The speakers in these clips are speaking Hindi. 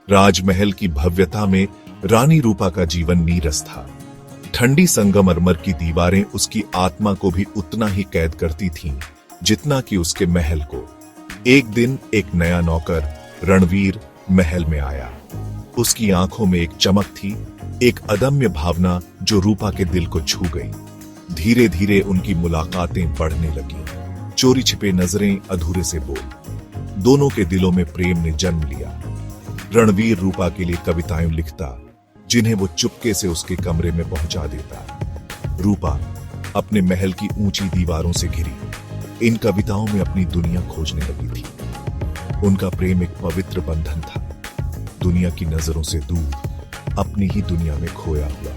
राजमहल की भव्यता में रानी रूपा का जीवन नीरस था। ठंडी संगमरमर की दीवारें उसकी आत्मा को भी उतना ही कैद करती थीं, जितना कि उसके महल को। एक दिन एक नया नौकर रणवीर महल में आया। उसकी आंखों में एक चमक थी, एक अदम्य भावना जो रूपा के दिल को छू गई। धीरे धीरे उनकी मुलाकातें बढ़ने लगी। चोरी छिपे नजरें, अधूरे से बोल, दोनों के दिलों में प्रेम ने जन्म लिया। रणवीर रूपा के लिए कविताएं लिखता, जिन्हें वो चुपके से उसके कमरे में पहुंचा देता। रूपा अपने महल की ऊंची दीवारों से घिरी इन कविताओं में अपनी दुनिया खोजने लगी थी। उनका प्रेम एक पवित्र बंधन था, दुनिया की नजरों से दूर, अपनी ही दुनिया में खोया हुआ।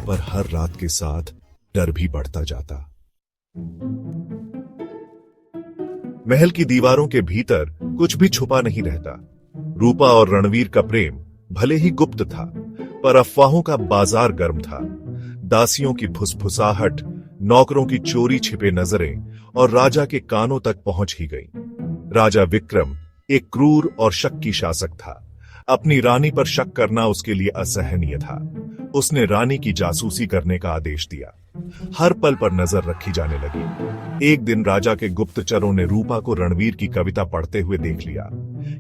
पर हर रात के साथ डर भी बढ़ता जाता। महल की दीवारों के भीतर कुछ भी छुपा नहीं रहता। रूपा और रणवीर का प्रेम भले ही गुप्त था, पर अफवाहों का बाजार गर्म था। दासियों की फुसफुसाहट, नौकरों की चोरी छिपे नजरें और राजा के कानों तक पहुंच ही गई। राजा विक्रम एक क्रूर और शक्की शासक था। अपनी रानी पर शक करना उसके लिए असहनीय था। उसने रानी की जासूसी करने का आदेश दिया। हर पल पर नजर रखी जाने लगी। एक दिन राजा के गुप्तचरों ने रूपा को रणवीर की कविता पढ़ते हुए देख लिया।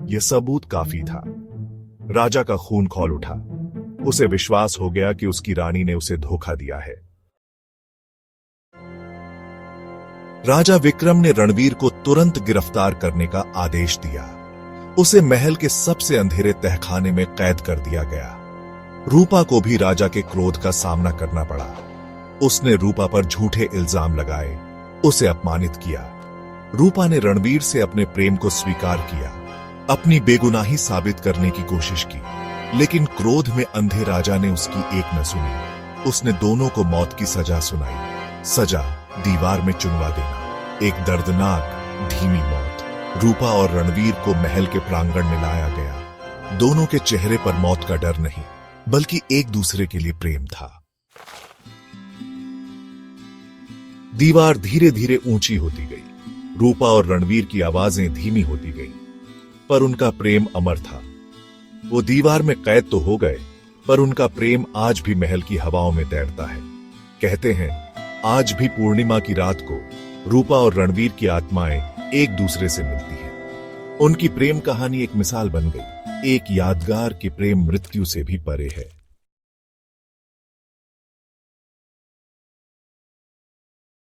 यह सबूत काफी था। राजा का खून खौल उठा। उसे विश्वास हो गया कि उसकी रानी ने उसे धोखा दिया है। राजा विक्रम ने रणवीर को तुरंत गिरफ्तार करने का आदेश दिया। उसे महल के सबसे अंधेरे तहखाने में कैद कर दिया गया। रूपा को भी राजा के क्रोध का सामना करना पड़ा। उसने रूपा पर झूठे इल्जाम लगाए, उसे अपमानित किया। रूपा ने रणवीर से अपने प्रेम को स्वीकार किया, अपनी बेगुनाही साबित करने की कोशिश की। लेकिन क्रोध में अंधे राजा ने उसकी एक न सुनी। उसने दोनों को मौत की सजा सुनाई। सजा दीवार में चुनवा देना, एक दर्दनाक धीमी मौत। रूपा और रणवीर को महल के प्रांगण में लाया गया। दोनों के चेहरे पर मौत का डर नहीं, बल्कि एक दूसरे के लिए प्रेम था। दीवार धीरे धीरे ऊंची होती गई। रूपा और रणवीर की आवाजें धीमी होती गईं, पर उनका प्रेम अमर था। वो दीवार में कैद तो हो गए, पर उनका प्रेम आज भी महल की हवाओं में तैरता है। कहते हैं, आज भी पूर्णिमा की रात को रूपा और रणवीर की आत्माएं एक दूसरे से मिलती हैं। उनकी प्रेम कहानी एक मिसाल बन गई, एक यादगार कि प्रेम मृत्यु से भी परे है।